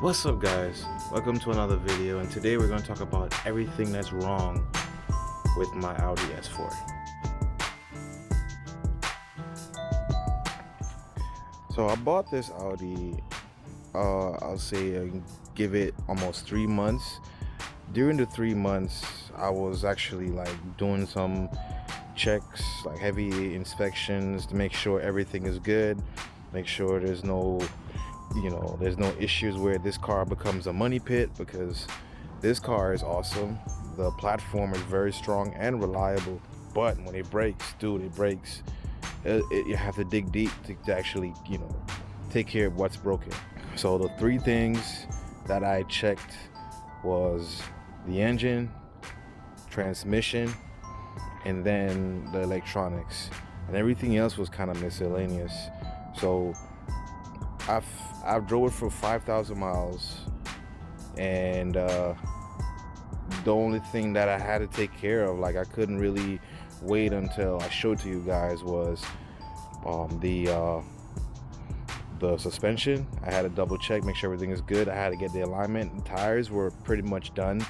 What's up, guys? Welcome to another video, and today we're going to talk about everything that's wrong with my Audi S4. So I bought this Audi, I'll say give it almost 3 months. During the 3 months, I was actually like doing some checks, like heavy inspections to make sure everything is good, make sure there's no issues where this car becomes a money pit, because this car is awesome. The platform is very strong and reliable, but when it breaks, dude, it breaks. You have to dig deep to actually, take care of what's broken. So the 3 things that I checked was the engine, transmission, and then the electronics, and everything else was kind of miscellaneous. So I've drove it for 5,000 miles, and the only thing that I had to take care of, like I couldn't really wait until I showed to you guys, was the suspension. I had to double check, make sure everything is good. I had to get the alignment. The tires were pretty much done.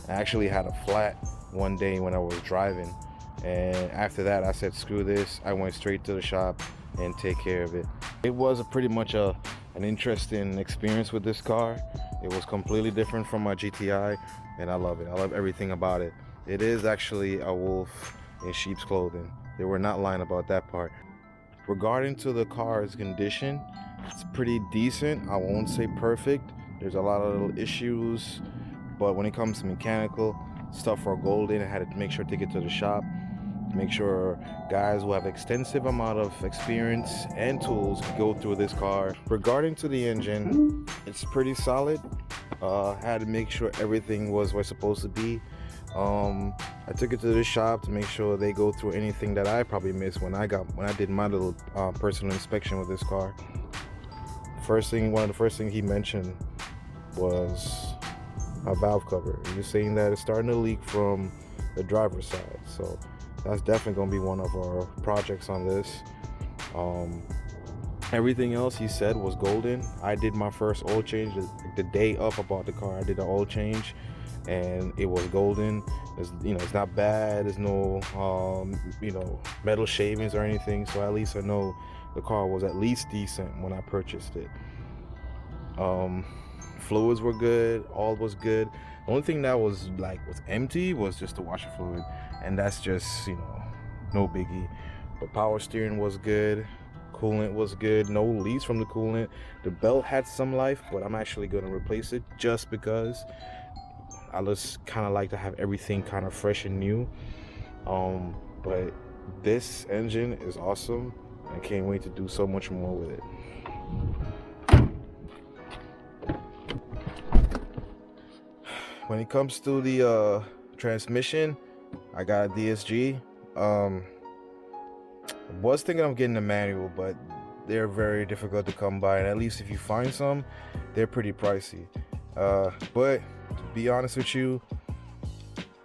I actually had a flat one day when I was driving, and after that I said screw this. I went straight to the shop and take care of it. It was pretty much an interesting experience with this car. It was completely different from my GTI, and I love it. I love everything about it. It is actually a wolf in sheep's clothing. They were not lying about that part. Regarding to the car's condition, it's pretty decent. I won't say perfect. There's a lot of little issues, but when it comes to mechanical stuff or golden, I had to make sure to take it to the shop. Make sure guys who have extensive amount of experience and tools go through this car. Regarding to the engine, it's pretty solid. Had to make sure everything was where it's supposed to be. I took it to the shop to make sure they go through anything that I probably missed when I did my little personal inspection with this car. One of the first things he mentioned was a valve cover. He was saying that it's starting to leak from the driver's side, so that's definitely going to be one of our projects on this. Everything else he said was golden. I did my first oil change the day up I bought the car. I did an oil change, and it was golden. It's not bad. There's no metal shavings or anything, so at least I know the car was at least decent when I purchased it. Fluids were good. All was good. The only thing that was empty was just the washer fluid, and that's just no biggie. But power steering was good, coolant was good, no leaks from the coolant. The belt had some life, but I'm actually going to replace it just because I just kind of like to have everything kind of fresh and new. But this engine is awesome. I can't wait to do so much more with it. When it comes to the transmission, I got a DSG. Was thinking of getting a manual, but they're very difficult to come by, and at least if you find some, they're pretty pricey. But to be honest with you,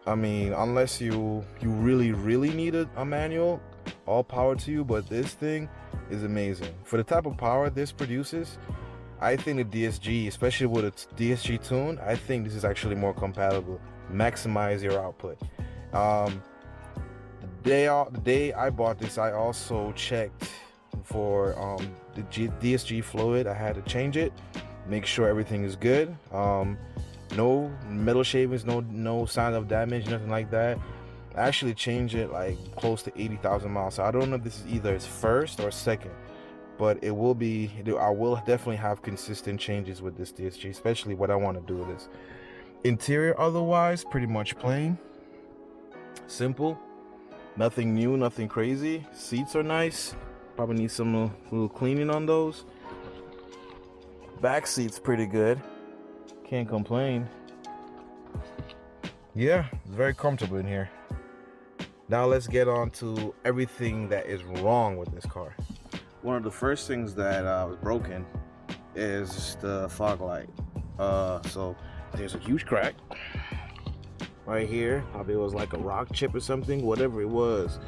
I mean, unless you really need a manual, all power to you. But this thing is amazing for the type of power this produces. I think the DSG, especially with its DSG tune, I think this is actually more compatible. Maximize your output. The day I bought this, I also checked for the DSG fluid. I had to change it, make sure everything is good. No metal shavings, no sign of damage, nothing like that. I actually changed it like close to 80,000 miles. So I don't know if this is either its first or second, but it will be. I will definitely have consistent changes with this DSG, especially what I want to do with this. Interior otherwise pretty much plain, simple, nothing new, nothing crazy. Seats are nice, probably need some little cleaning on those. Back seat's pretty good. Can't complain. Yeah, it's very comfortable in here. Now let's get on to everything that is wrong with this car. One of the first things that was broken is the fog light. So there's a huge crack right here. Probably was like a rock chip or something. Whatever it was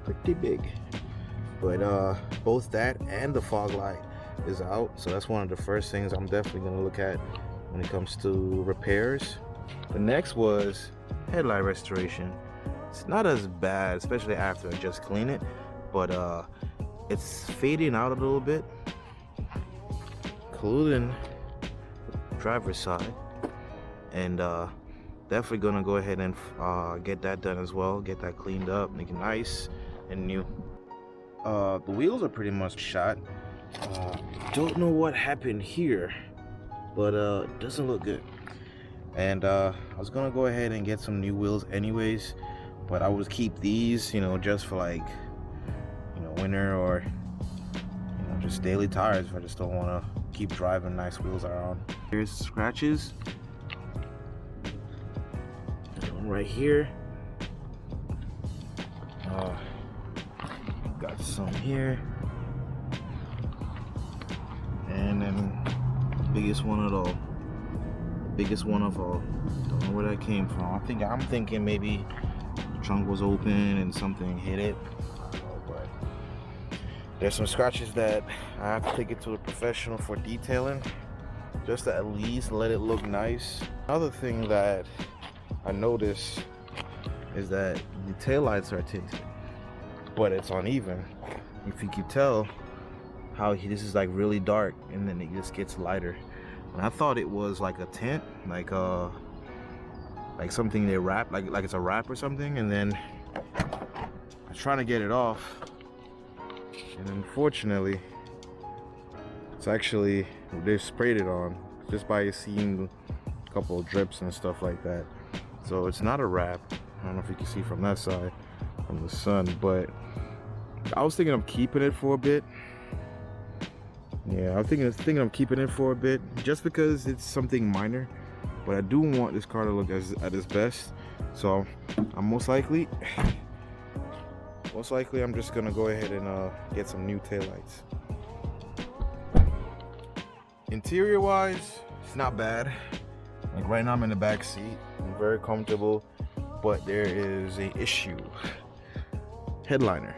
pretty big. But both that and the fog light is out. So that's one of the first things I'm definitely gonna look at when it comes to repairs. The next was headlight restoration. It's not as bad, especially after I just clean it, but it's fading out a little bit, including the driver's side, and definitely gonna go ahead and get that done as well, get that cleaned up, make it nice and new. The wheels are pretty much shot. Don't know what happened here, but it doesn't look good. And I was gonna go ahead and get some new wheels anyways, but I would keep these, you know, just for like, you know, winter or, you know, just daily tires if I just don't want to keep driving nice wheels around. Here's scratches. One right here. Got some here. And then biggest one of all. Biggest one of all. Don't know where that came from. I'm thinking maybe the trunk was open and something hit it. I don't know, but there's some scratches that I have to take it to a professional for detailing, just to at least let it look nice. Another thing that I noticed is that the taillights are tinted, but it's uneven. If you can tell how this is like really dark and then it just gets lighter. And I thought it was like a tint, like something they wrap, like it's a wrap or something. And then I was trying to get it off, and unfortunately, it's actually they sprayed it on just by seeing a couple of drips and stuff like that. So it's not a wrap. I don't know if you can see from that side, from the sun, but I was thinking of keeping it for a bit. Yeah, I'm thinking of keeping it for a bit, just because it's something minor, but I do want this car to look at its best. So I'm most likely I'm just gonna go ahead and get some new taillights. Interior wise, it's not bad. Like right now I'm in the back seat, I'm very comfortable, but there is a issue. Headliner.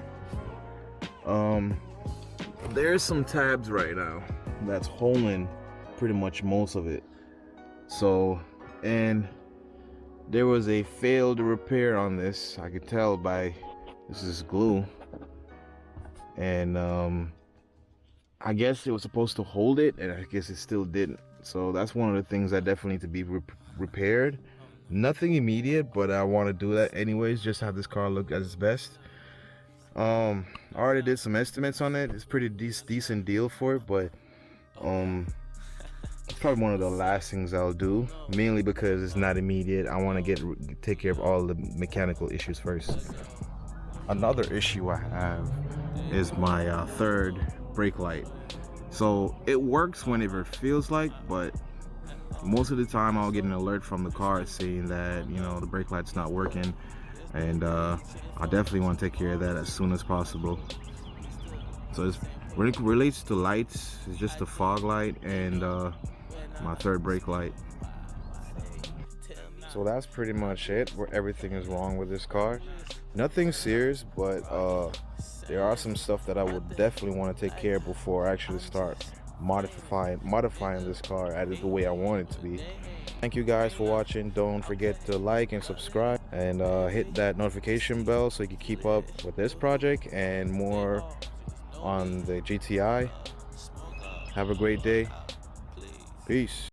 There's some tabs right now that's holding pretty much most of it. So, and there was a failed repair on this. I could tell by this is glue, and I guess it was supposed to hold it, and I guess it still didn't. So that's one of the things that definitely need to be repaired. Nothing immediate, but I want to do that anyways, just have this car look at its best. I already did some estimates on it. It's pretty decent deal for it, but it's probably one of the last things I'll do, mainly because it's not immediate. I want to take care of all the mechanical issues first. Another issue I have is my third brake light. So it works whenever it feels like, but most of the time I'll get an alert from the car saying that, you know, the brake light's not working. And I definitely want to take care of that as soon as possible. So when it relates to lights, it's just the fog light and my third brake light. So that's pretty much it, where everything is wrong with this car. Nothing serious, but there are some stuff that I would definitely want to take care of before I actually start modifying this car the way I want it to be. Thank you guys for watching. Don't forget to like and subscribe, and hit that notification bell so you can keep up with this project and more on the GTI. Have a great day. Peace.